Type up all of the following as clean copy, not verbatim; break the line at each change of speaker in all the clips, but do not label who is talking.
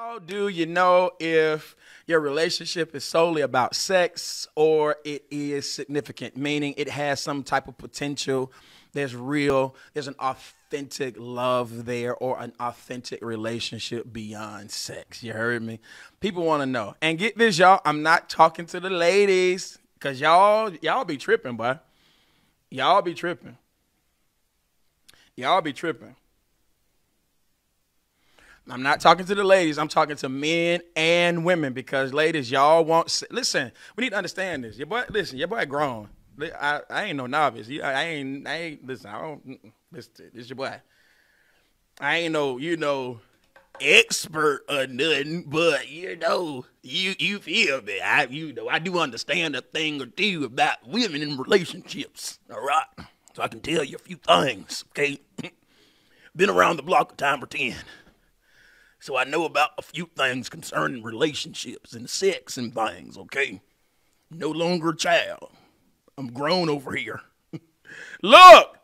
How do you know if your relationship is solely about sex or it is significant, meaning it has some type of potential? There's an authentic love there or an authentic relationship beyond sex. You heard me? People want to know. And get this, y'all, I'm not talking to the ladies because y'all be tripping, boy. Y'all be tripping. Y'all be tripping. I'm not talking to the ladies. I'm talking to men and women because, ladies, y'all want. Listen, we need to understand this. Your boy grown. I ain't no novice. I ain't. Listen, I don't. Listen, this your boy. I ain't no, expert or nothing, but you feel me. I do understand a thing or two about women in relationships. All right, so I can tell you a few things. Okay, been around the block a time or 10. So I know about a few things concerning relationships and sex and things, okay? No longer a child. I'm grown over here. Look,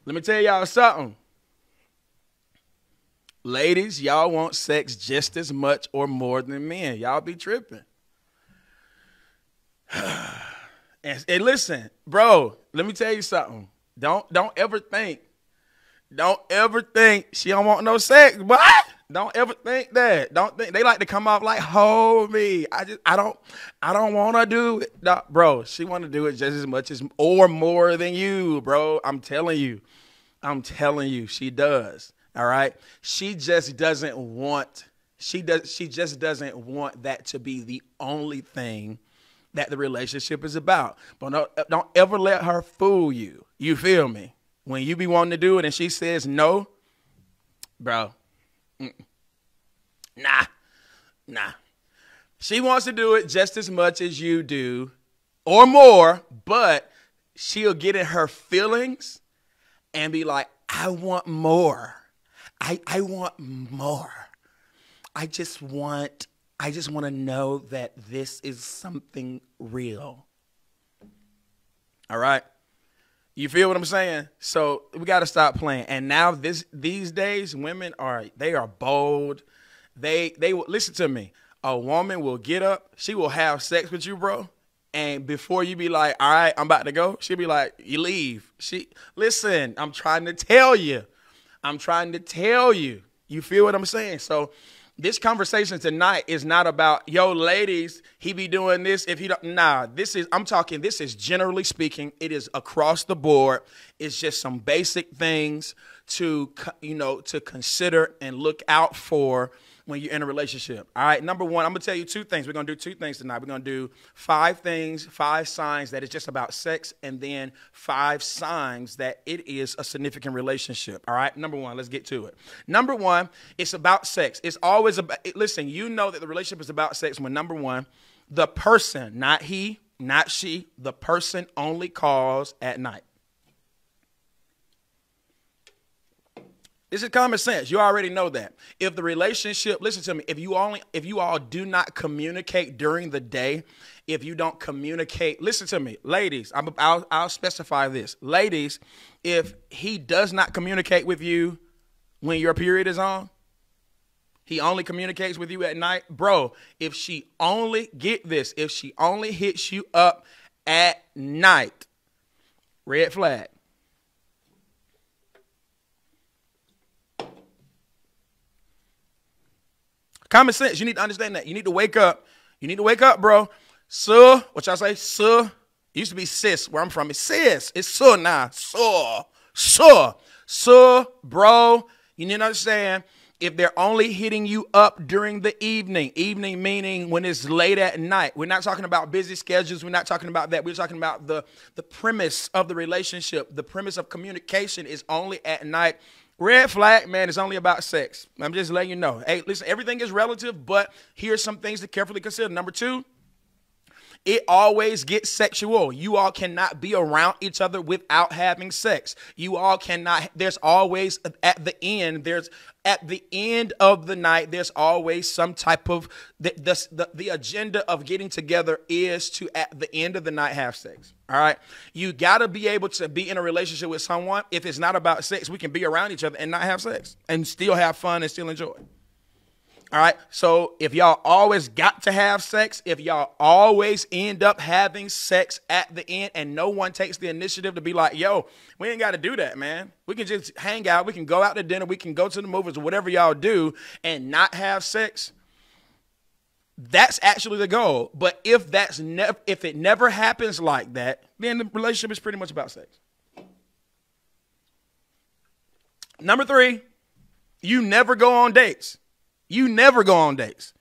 let me tell y'all something. Ladies, y'all want sex just as much or more than men. Y'all be tripping. and listen, bro, let me tell you something. Don't ever think she don't want no sex. What? Don't ever think that. Don't think they like to come off like, hold me. I don't want to do it. No, bro, she want to do it just as much as or more than you, bro. I'm telling you, she does. All right. She just doesn't want that to be the only thing that the relationship is about. But don't ever let her fool you. You feel me? When you be wanting to do it and she says no, bro. Nah. She wants to do it just as much as you do or more, but she'll get in her feelings and be like, I want more. I want more. I just want to know that this is something real. All right. You feel what I'm saying? So we got to stop playing. And now these days, women are bold. They will listen to me. A woman will get up. She will have sex with you, bro. And before you be like, all right, I'm about to go, she'll be like, you leave. Listen, I'm trying to tell you. You feel what I'm saying? So this conversation tonight is not about, yo, ladies, he be doing this if he don't. Nah, this is generally speaking, it is across the board. It's just some basic things to consider and look out for when you're in a relationship. All right, number one, I'm going to tell you two things. We're going to do two things tonight. We're going to do 5 signs that it's just about sex, and then 5 signs that it is a significant relationship. All right, number one, let's get to it. Number one, it's about sex. It's always about, listen, you know that the relationship is about sex when, number one, the person, not he, not she, the person only calls at night. This is common sense. You already know that. If the relationship, listen to me, if you all do not communicate during the day, if you don't communicate, listen to me, ladies, I'll specify this. Ladies, if he does not communicate with you when your period is on, he only communicates with you at night, bro, if she only hits you up at night, red flag. Common sense. You need to understand that. You need to wake up. Bro. Sir, what y'all say? Sir. It used to be sis. Where I'm from, it's sis. It's sir now. Sir, bro. You need to understand, if they're only hitting you up during the evening meaning when it's late at night. We're not talking about busy schedules. We're not talking about that. We're talking about the premise of the relationship. The premise of communication is only at night. Red flag, man, it's only about sex. I'm just letting you know. Hey, listen, everything is relative, but here's some things to carefully consider. Number 2, it always gets sexual. You all cannot be around each other without having sex. You all cannot. There's always at the end of the night, there's always some type of the agenda of getting together is to at the end of the night have sex. All right. You got to be able to be in a relationship with someone. If it's not about sex, we can be around each other and not have sex and still have fun and still enjoy. All right. So if y'all always got to have sex, if y'all always end up having sex at the end and no one takes the initiative to be like, yo, we ain't got to do that, man. We can just hang out. We can go out to dinner. We can go to the movies or whatever y'all do and not have sex. That's actually the goal. But if if it never happens like that, then the relationship is pretty much about sex. Number 3, you never go on dates. You never go on dates.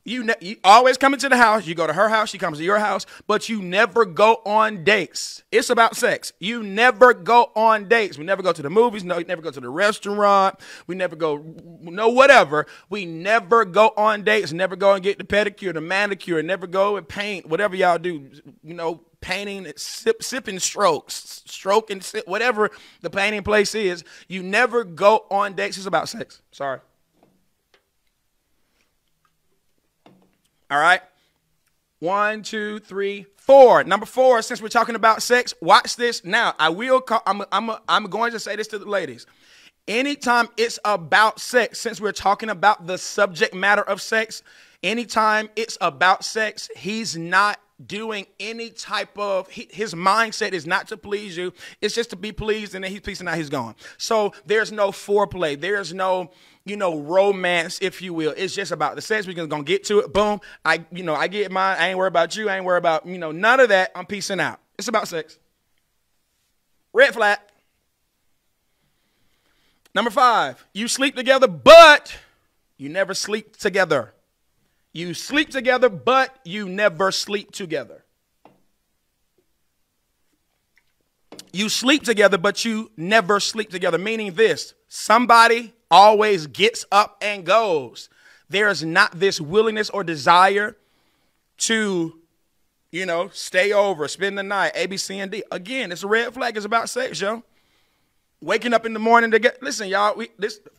You always come into the house. You go to her house. She comes to your house. But you never go on dates. It's about sex. You never go on dates. We never go to the movies. No, we never go to the restaurant. We never go, no, whatever. We never go on dates. Never go and get the pedicure, the manicure. Never go and paint, whatever y'all do. You know, painting, sipping strokes, stroke and sip, whatever the painting place is. You never go on dates. It's about sex. Sorry. All right. 1, 2, 3, 4. Number 4, since we're talking about sex, watch this. Now, I'm going to say this to the ladies. Anytime it's about sex, since we're talking about the subject matter of sex, anytime it's about sex, he's not doing any type of, his mindset is not to please you. It's just to be pleased, and then he's peacing out, he's gone. So there's no foreplay. There's no, romance, if you will. It's just about the sex. We're going to get to it. Boom. I get mine. I ain't worried about you. I ain't worried about, none of that. I'm peacing out. It's about sex. Red flag. Number 5, you sleep together, but you never sleep together. You sleep together, but you never sleep together. You sleep together, but you never sleep together, meaning this: somebody always gets up and goes. There's not this willingness or desire to, stay over, spend the night, A, B, C, and D. Again, it's a red flag. It's about sex, yo. Waking up in the morning to get, listen, y'all,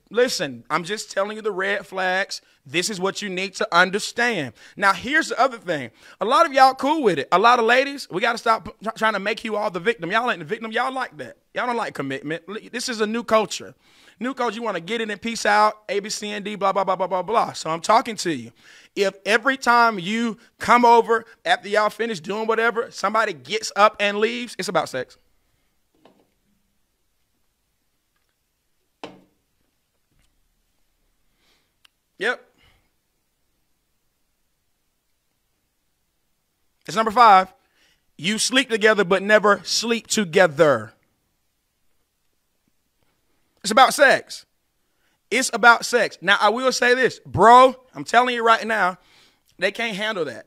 listen, I'm just telling you the red flags. This is what you need to understand. Now, here's the other thing. A lot of y'all cool with it. A lot of ladies, we got to stop trying to make you all the victim. Y'all ain't the victim. Y'all like that. Y'all don't like commitment. This is a new culture. New culture, you want to get in and peace out, A, B, C, and D, blah, blah, blah, blah, blah, blah. So I'm talking to you. If every time you come over after y'all finish doing whatever, somebody gets up and leaves, it's about sex. Yep. It's number 5. You sleep together but never sleep together. It's about sex. It's about sex. Now, I will say this, bro, I'm telling you right now, they can't handle that.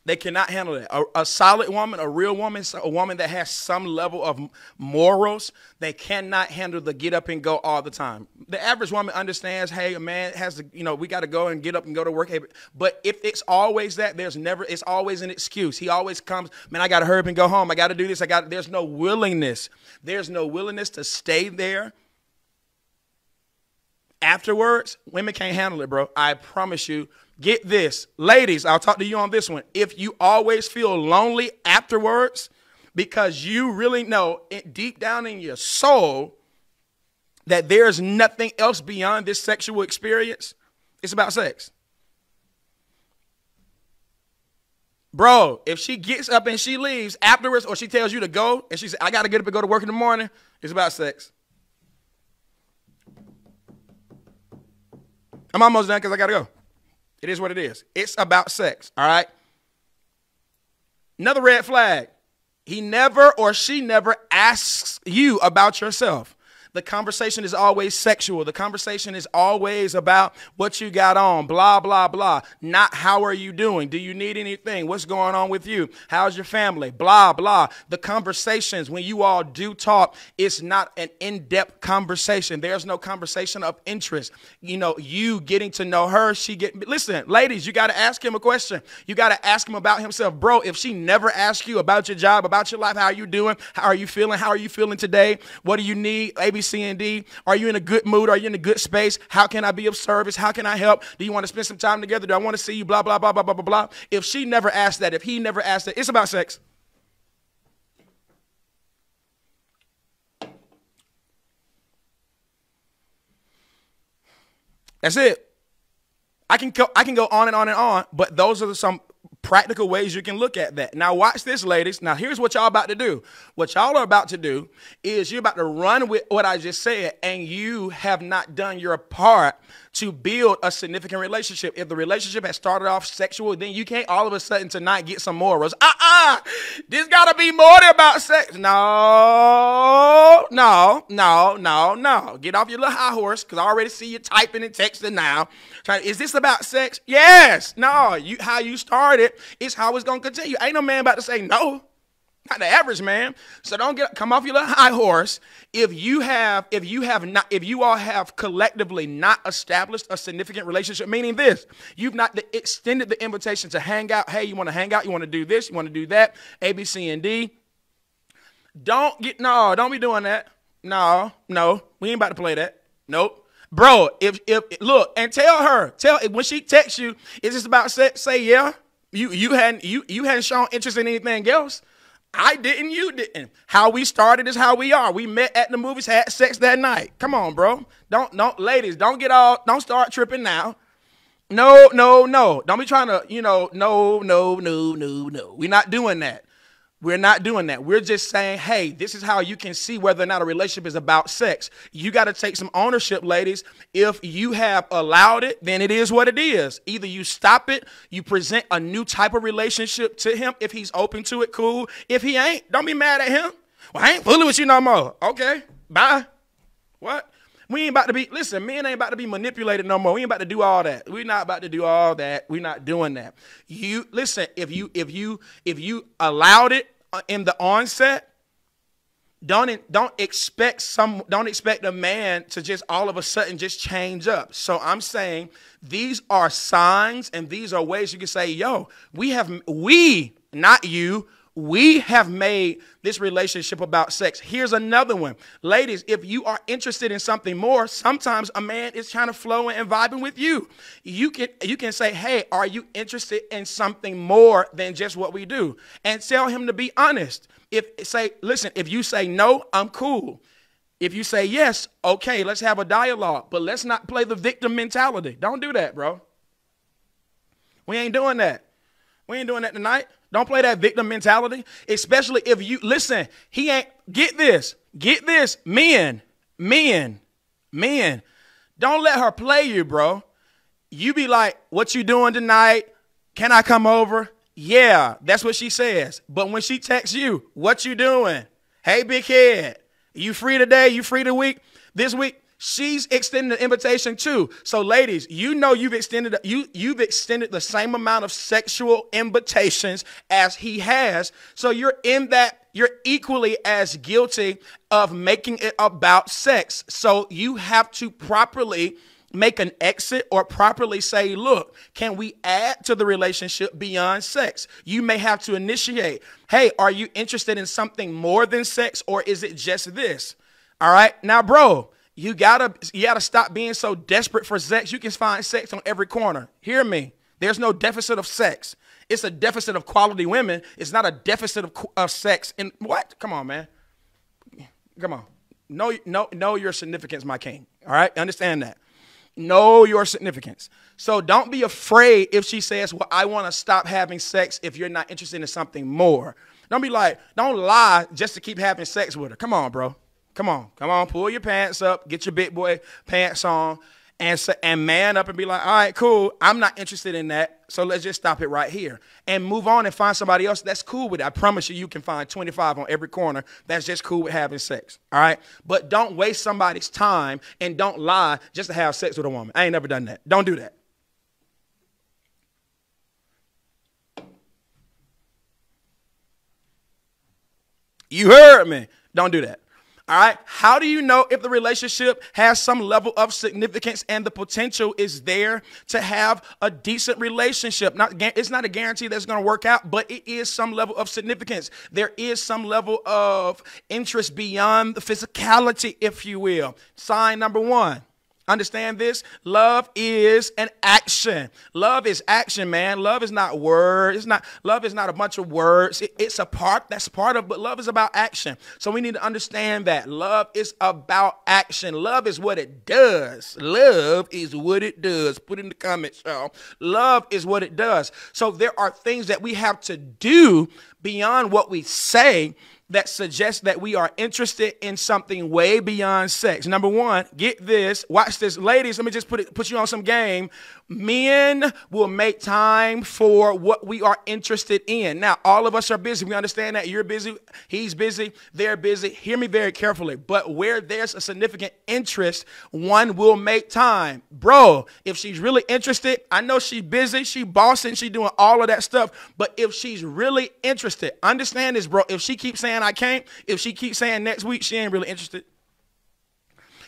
They cannot handle that. A solid woman, a real woman, a woman that has some level of morals, they cannot handle the get up and go all the time. The average woman understands, hey, a man has to, we got to go and get up and go to work. But if it's always that, it's always an excuse. He always comes, man, I got to hurry up and go home. I got to do this. There's no willingness. There's no willingness to stay there. Afterwards, women can't handle it, bro. I promise you. Get this. Ladies, I'll talk to you on this one. If you always feel lonely afterwards because you really know deep down in your soul that there's nothing else beyond this sexual experience, it's about sex. Bro, if she gets up and she leaves afterwards, or she tells you to go and she says, I got to get up and go to work in the morning, it's about sex. I'm almost done because I got to go. It is what it is. It's about sex, all right? Another red flag. He never or she never asks you about yourself. The conversation is always sexual. The conversation is always about what you got on, blah, blah, blah. Not how are you doing? Do you need anything? What's going on with you? How's your family? Blah, blah. The conversations, when you all do talk, it's not an in-depth conversation. There's no conversation of interest. You getting to know her, listen, ladies, you got to ask him a question. You got to ask him about himself. Bro, if she never asks you about your job, about your life, how are you doing? How are you feeling? How are you feeling today? What do you need? A, B, C, and D. Are you in a good mood? Are you in a good space? How can I be of service? How can I help? Do you want to spend some time together? Do I want to see you? Blah, blah, blah, blah, blah, blah, blah. If she never asked that, if he never asked that, it's about sex. That's it. I can go on and on and on, but those are some practical ways you can look at that. Now watch this, ladies. Now here's what y'all about to do. What y'all are about to do is you're about to run with what I just said, and you have not done your part to build a significant relationship. If the relationship has started off sexual, then you can't all of a sudden tonight get some morals. This gotta be more than about sex. No. Get off your little high horse, because I already see you typing and texting now. Is this about sex? Yes. No. How you started is how it's gonna continue. Ain't no man about to say no. Not the average man. So don't come off your little high horse. If you all have collectively not established a significant relationship, meaning this, you've not extended the invitation to hang out. Hey, you want to hang out? You want to do this? You want to do that? A, B, C, and D. Don't be doing that. No, we ain't about to play that. Nope. Bro, if look, and tell when she texts you, is this about sex? Say yeah. You hadn't shown interest in anything else. I didn't, you didn't. How we started is how we are. We met at the movies, had sex that night. Come on, bro. Ladies, don't start tripping now. No. Don't be trying to, no. We're not doing that. We're not doing that. We're just saying, hey, this is how you can see whether or not a relationship is about sex. You got to take some ownership, ladies. If you have allowed it, then it is what it is. Either you stop it, you present a new type of relationship to him. If he's open to it, cool. If he ain't, don't be mad at him. Well, I ain't fooling with you no more. Okay, bye. What? We ain't about to be, listen, men ain't about to be manipulated no more. We ain't about to do all that. We're not about to do all that. We're not doing that. Listen, if you allowed it in the onset, don't expect a man to just all of a sudden just change up. So I'm saying these are signs and these are ways you can say, yo, not you, we have made this relationship about sex. Here's another one. Ladies, if you are interested in something more, sometimes a man is trying to flow and vibing with you. You can say, hey, are you interested in something more than just what we do? And tell him to be honest. If you say no, I'm cool. If you say yes, okay, let's have a dialogue. But let's not play the victim mentality. Don't do that, bro. We ain't doing that. We ain't doing that tonight. Don't play that victim mentality, especially if you, listen, get this, men, don't let her play you, bro. You be like, what you doing tonight? Can I come over? Yeah, that's what she says. But when she texts you, what you doing? Hey, big head, you free today? You free this week? She's extending the invitation too. So ladies, you've extended the same amount of sexual invitations as he has. So you're equally as guilty of making it about sex. So you have to properly make an exit or properly say, look, can we add to the relationship beyond sex? You may have to initiate, hey, are you interested in something more than sex, or is it just this? All right. Now, bro, you gotta stop being so desperate for sex. You can find sex on every corner. Hear me. There's no deficit of sex. It's a deficit of quality women. It's not a deficit of sex. And what? Come on, man. Come on. Know your significance, my king. All right? Understand that. Know your significance. So don't be afraid if she says, well, I want to stop having sex if you're not interested in something more. Don't lie just to keep having sex with her. Come on, bro. Come on, pull your pants up, get your big boy pants on, and man up and be like, all right, cool, I'm not interested in that, so let's just stop it right here. And move on and find somebody else that's cool with it. I promise you can find 25 on every corner that's just cool with having sex, all right? But don't waste somebody's time and don't lie just to have sex with a woman. I ain't never done that. Don't do that. You heard me. Don't do that. All right. How do you know if the relationship has some level of significance and the potential is there to have a decent relationship? It's not a guarantee that's going to work out, but it is some level of significance. There is some level of interest beyond the physicality, if you will. Sign number one. Understand this? Love is an action. Love is action, man. Love is not words. Love is not a bunch of words. It's a part. That's part of, but love is about action. So we need to understand that love is about action. Love is what it does. Love is what it does. Put in the comments, y'all. Love is what it does. So there are things that we have to do beyond what we say that suggests that we are interested in something way beyond sex. Number one, get this. Watch this. Ladies, let me just put you on some game. Men will make time for what we are interested in. Now, all of us are busy. We understand that. You're busy. He's busy. They're busy. Hear me very carefully. But where there's a significant interest, one will make time. Bro, if she's really interested, I know she's busy. She's bossing. She's doing all of that stuff. But if she's really interested, understand this, bro. If she keeps saying I can't, if she keeps saying next week, she ain't really interested.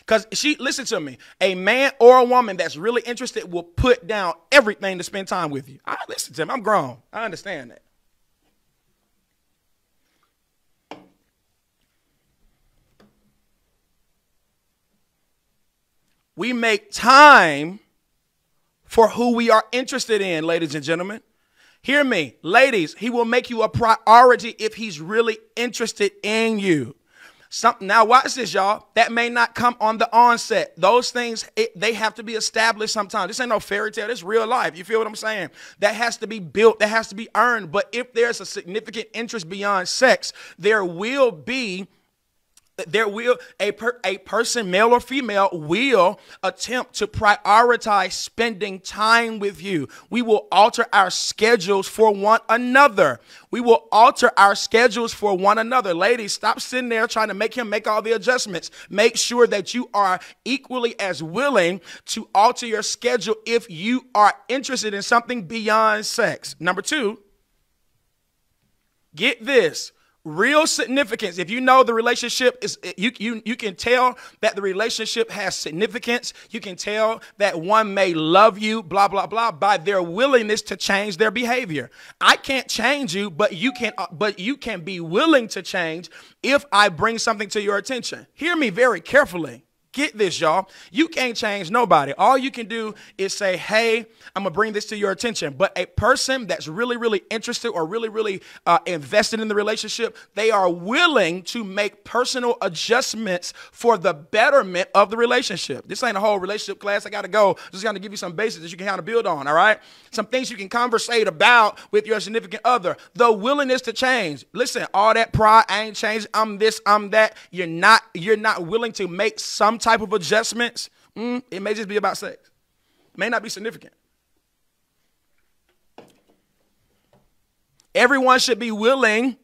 Because listen to me, a man or a woman that's really interested will put down everything to spend time with you. Listen to me, I'm grown. I understand that. We make time for who we are interested in, ladies and gentlemen. Hear me, ladies, he will make you a priority if he's really interested in you. Now watch this, y'all. That may not come on the onset. Those things, they have to be established sometimes. This ain't no fairy tale. This is real life. You feel what I'm saying? That has to be built. That has to be earned. But if there's a significant interest beyond sex, there will a person, male or female, will attempt to prioritize spending time with you. We will alter our schedules for one another. We will alter our schedules for one another. Ladies, stop sitting there trying to make him make all the adjustments. Make sure that you are equally as willing to alter your schedule if you are interested in something beyond sex. Number two, get this. Real significance. If you know the relationship is, you can tell that the relationship has significance. You can tell that one may love you, blah, blah, blah, by their willingness to change their behavior. I can't change you, but you can be willing to change if I bring something to your attention. Hear me very carefully. Get this, y'all. You can't change nobody. All you can do is say, hey, I'm going to bring this to your attention. But a person that's really, really interested or really, really invested in the relationship, they are willing to make personal adjustments for the betterment of the relationship. This ain't a whole relationship class. I got to go. Just going to give you some basics that you can kind of build on, all right? Some things you can conversate about with your significant other. The willingness to change. Listen, all that pride, I ain't changed. I'm this, I'm that. You're not willing to make some type of adjustments. It may just be about sex. It may not be significant. Everyone should be willing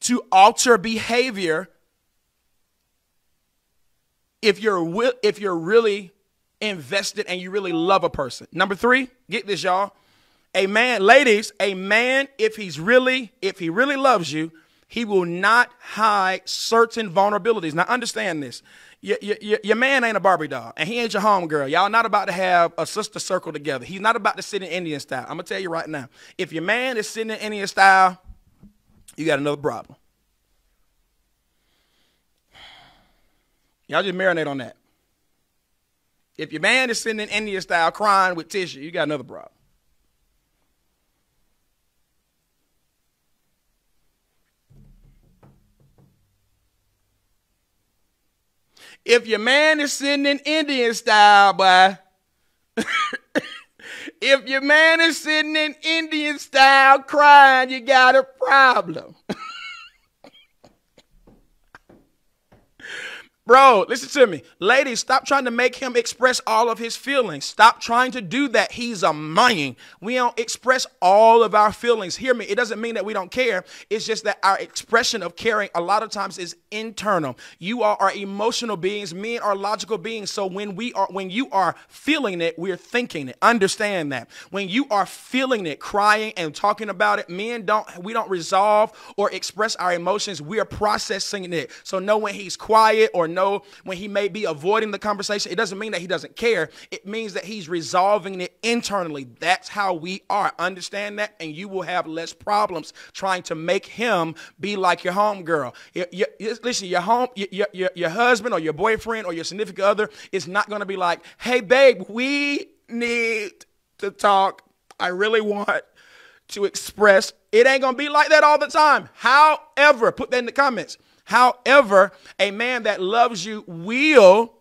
to alter behavior if you're really invested and you really love a person. Number three, get this, y'all. A man, ladies, a man, if he really loves you, he will not hide certain vulnerabilities. Now, understand this. Your man ain't a Barbie doll, and he ain't your home girl. Y'all not about to have a sister circle together. He's not about to sit in Indian style. I'm going to tell you right now. If your man is sitting in Indian style, you got another problem. Y'all just marinate on that. If your man is sitting in Indian style crying with tissue, you got another problem. If your man is sitting in Indian style, boy, if your man is sitting in Indian style crying, you got a problem. Bro, listen to me. Ladies, stop trying to make him express all of his feelings. Stop trying to do that. He's a man. We don't express all of our feelings. Hear me. It doesn't mean that we don't care. It's just that our expression of caring a lot of times is internal. You are emotional beings. Men are logical beings. So when you are feeling it, we're thinking it. Understand that. When you are feeling it, crying and talking about it, we don't resolve or express our emotions. We are processing it. So know when he's quiet or know when he may be avoiding the conversation, it doesn't mean that he doesn't care. It means that he's resolving it internally. That's how we are. Understand that, and you will have less problems trying to make him be like your homegirl. Listen, your husband or your boyfriend or your significant other is not going to be like, hey, babe, we need to talk. I really want to express. It ain't going to be like that all the time. However, put that in the comments. However, a man that loves you will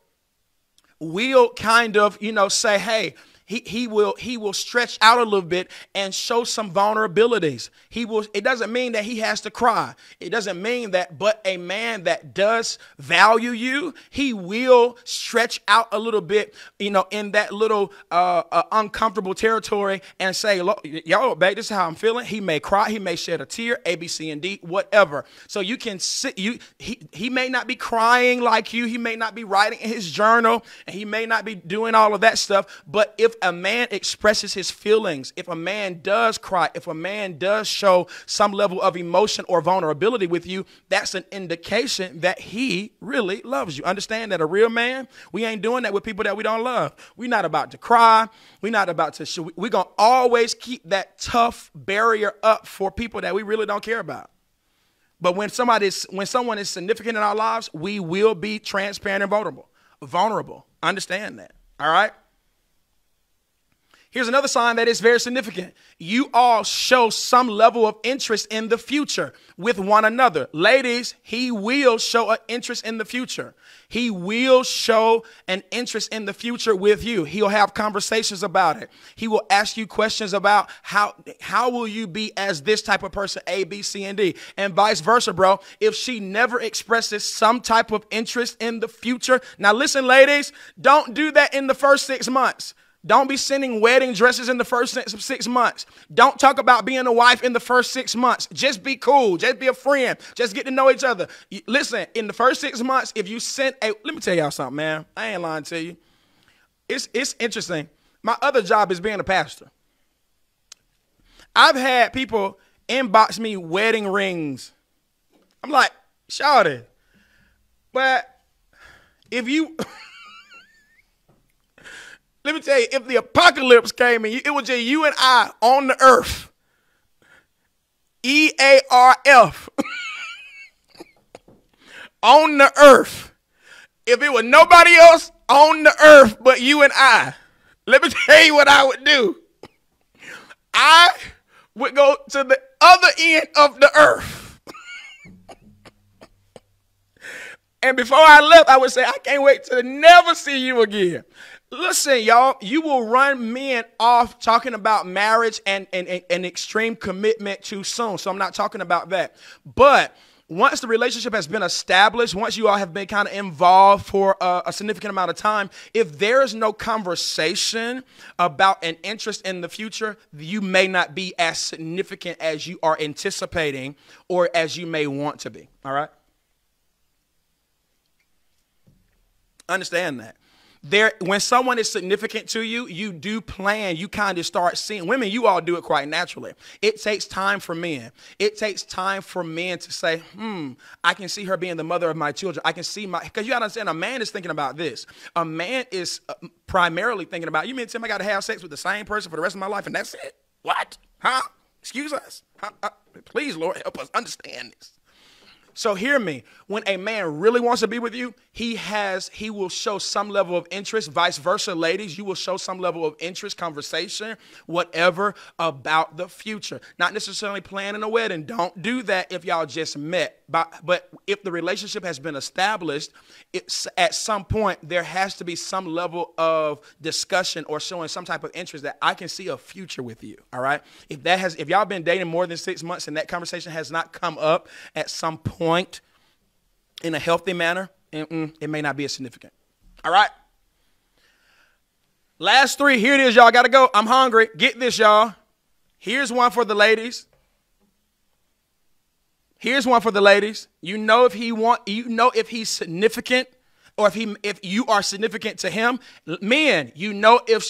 kind of, say, hey, he will stretch out a little bit and show some vulnerabilities. It doesn't mean that he has to cry. It doesn't mean that, but a man that does value you, he will stretch out a little bit, in that little uncomfortable territory and say, look, yo, babe, this is how I'm feeling. He may cry. He may shed a tear, A, B, C, and D, whatever. So you can sit, he may not be crying like you. He may not be writing in his journal, and he may not be doing all of that stuff. But if a man expresses his feelings, if a man does cry, if a man does show some level of emotion or vulnerability with you, that's an indication that he really loves you. Understand that a real man, we ain't doing that with people that we don't love. We're not about to cry. We're not about to we're going to always keep that tough barrier up for people that we really don't care about. But when someone is significant in our lives, we will be transparent and vulnerable. Understand that. All right. Here's another sign that is very significant. You all show some level of interest in the future with one another. Ladies, he will show an interest in the future. He will show an interest in the future with you. He'll have conversations about it. He will ask you questions about how will you be as this type of person, A, B, C, and D, and vice versa, bro. If she never expresses some type of interest in the future. Now, listen, ladies, don't do that in the first 6 months. Don't be sending wedding dresses in the first 6 months. Don't talk about being a wife in the first 6 months. Just be cool. Just be a friend. Just get to know each other. Listen, in the first 6 months, if you send let me tell y'all something, man. I ain't lying to you. It's interesting. My other job is being a pastor. I've had people inbox me wedding rings. I'm like, shawty, but if you... Let me tell you, if the apocalypse came and it was just you and I on the earth, EARF, on the earth, if it was nobody else on the earth but you and I, let me tell you what I would do. I would go to the other end of the earth. And before I left, I would say, I can't wait to never see you again. Listen, y'all, you will run men off talking about marriage and extreme commitment too soon. So I'm not talking about that. But once the relationship has been established, once you all have been kind of involved for a significant amount of time, if there is no conversation about an interest in the future, you may not be as significant as you are anticipating or as you may want to be. All right? Understand that. When someone is significant to you, you do plan. You kind of start seeing. Women, you all do it quite naturally. It takes time for men. It takes time for men to say, I can see her being the mother of my children. I can see because you got to understand, a man is thinking about this. A man is primarily thinking about, you mean to tell me I got to have sex with the same person for the rest of my life and that's it? What? Huh? Excuse us? Please, Lord, help us understand this. So hear me, when a man really wants to be with you, he will show some level of interest. Vice versa, ladies, you will show some level of interest, conversation, whatever about the future. Not necessarily planning a wedding. Don't do that if y'all just met. But if the relationship has been established, at some point there has to be some level of discussion or showing some type of interest that I can see a future with you. All right. If y'all been dating more than 6 months and that conversation has not come up at some point in a healthy manner, it may not be as significant. All right. Last 3. Here it is, y'all. Got to go. I'm hungry. Get this, y'all. Here's one for the ladies. Here's one for the ladies. You know if he's significant or if you are significant to him. Men, you know if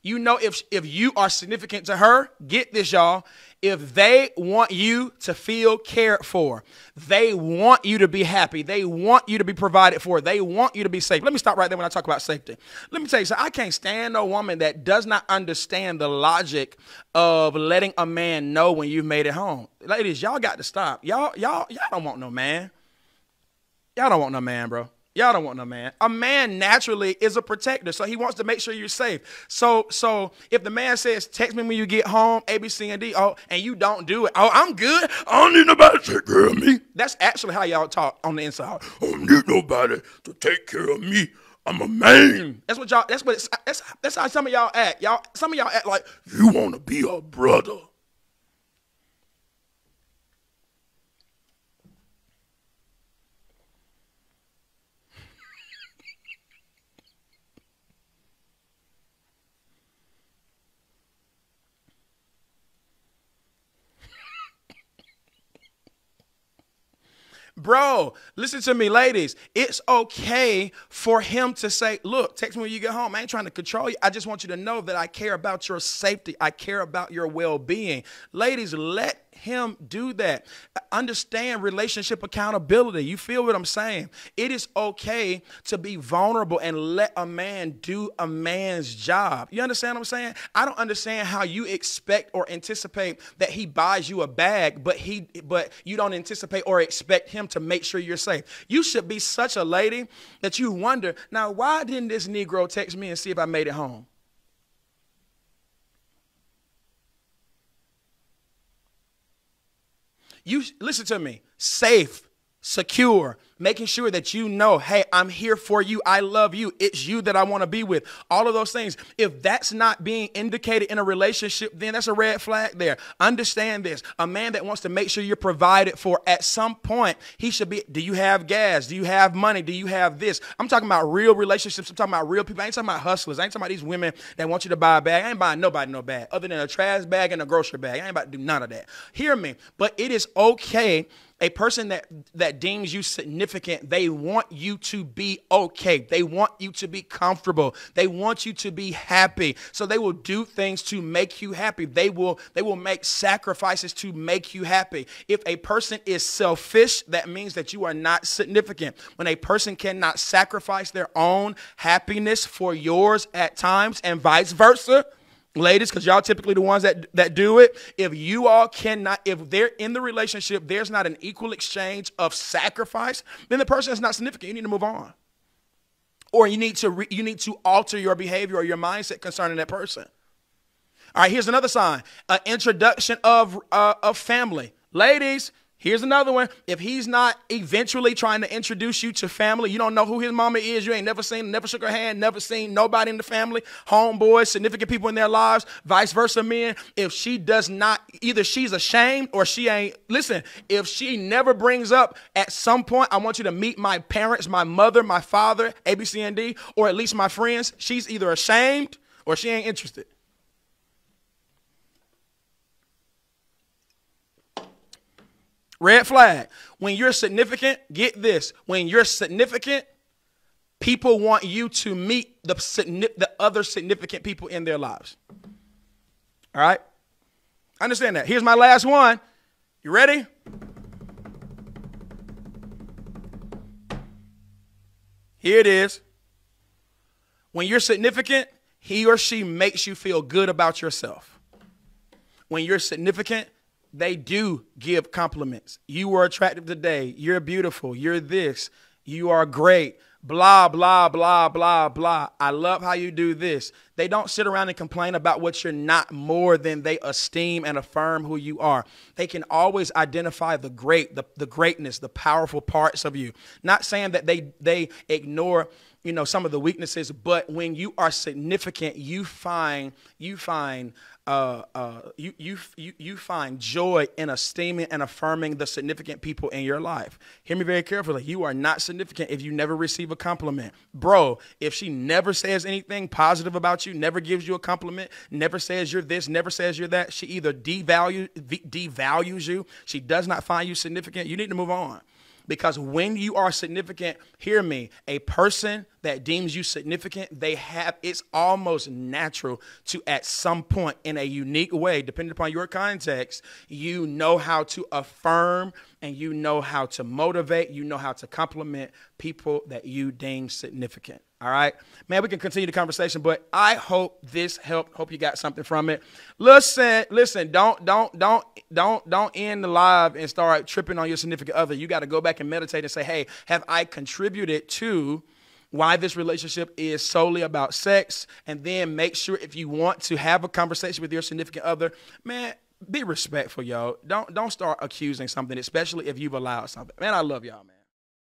You know if you are significant to her, get this, y'all. If they want you to feel cared for, they want you to be happy, they want you to be provided for, they want you to be safe. Let me stop right there when I talk about safety. Let me tell you, so I can't stand a woman that does not understand the logic of letting a man know when you've made it home. Ladies, y'all got to stop. Y'all don't want no man. Y'all don't want no man, bro. Y'all don't want no man. A man naturally is a protector, so he wants to make sure you're safe. So if the man says, text me when you get home, A, B, C, and D, and you don't do it, I'm good. I don't need nobody to take care of me. That's actually how y'all talk on the inside. I don't need nobody to take care of me. I'm a man. That's what y'all. That's how some of y'all act. Some of y'all act like you want to be a brother. Bro, listen to me, ladies. It's okay for him to say, look, text me when you get home. I ain't trying to control you. I just want you to know that I care about your safety. I care about your well-being. Ladies, let him do that. Understand relationship accountability. You feel what I'm saying? It is okay to be vulnerable and let a man do a man's job. You understand what I'm saying? I don't understand how you expect or anticipate that he buys you a bag, but you don't anticipate or expect him to make sure you're safe. You should be such a lady that you wonder, now, why didn't this Negro text me and see if I made it home? You listen to me, safe, secure, making sure that you know, hey, I'm here for you. I love you. It's you that I want to be with. All of those things. If that's not being indicated in a relationship, then that's a red flag there. Understand this. A man that wants to make sure you're provided for, at some point, he should be, do you have gas? Do you have money? Do you have this? I'm talking about real relationships. I'm talking about real people. I ain't talking about hustlers. I ain't talking about these women that want you to buy a bag. I ain't buying nobody no bag other than a trash bag and a grocery bag. I ain't about to do none of that. Hear me. But it is okay. A person that deems you significant, they want you to be okay. They want you to be comfortable. They want you to be happy. So they will do things to make you happy. They will make sacrifices to make you happy. If a person is selfish, that means that you are not significant. When a person cannot sacrifice their own happiness for yours at times and vice versa, ladies, because y'all typically the ones that do it. If you all cannot, if they're in the relationship, there's not an equal exchange of sacrifice, then the person is not significant. You need to move on, or you need to alter your behavior or your mindset concerning that person. All right, here's another sign: an introduction of family. Ladies, here's another one. If he's not eventually trying to introduce you to family, you don't know who his mama is, you ain't never seen, never shook her hand, never seen nobody in the family, homeboys, significant people in their lives, vice versa men. If she does not, either she's ashamed or she ain't, listen, if she never brings up at some point, I want you to meet my parents, my mother, my father, A, B, C, and D, or at least my friends, she's either ashamed or she ain't interested. Red flag. When you're significant, get this. When you're significant, people want you to meet the other significant people in their lives. All right? Understand that. Here's my last one. You ready? Here it is. When you're significant, he or she makes you feel good about yourself. When you're significant, they do give compliments. You were attractive today. You're beautiful. You're this. You are great. Blah, blah, blah, blah, blah. I love how you do this. They don't sit around and complain about what you're not more than they esteem and affirm who you are. They can always identify the greatness, the powerful parts of you. Not saying that they ignore, some of the weaknesses, but when you are significant, you find joy in esteeming and affirming the significant people in your life. Hear me very carefully. You are not significant if you never receive a compliment. Bro, if she never says anything positive about you, never gives you a compliment, never says you're this, never says you're that, she either devalues you, she does not find you significant, you need to move on. Because when you are significant, hear me, a person that deems you significant, it's almost natural to at some point in a unique way, depending upon your context, you know how to affirm and you know how to motivate, you know how to compliment people that you deem significant. All right, man, we can continue the conversation, but I hope this helped. Hope you got something from it. Listen, don't end the live and start tripping on your significant other. You got to go back and meditate and say, hey, have I contributed to why this relationship is solely about sex? And then make sure, if you want to have a conversation with your significant other, man, be respectful, yo. Don't start accusing something, especially if you've allowed something. Man, I love y'all, man.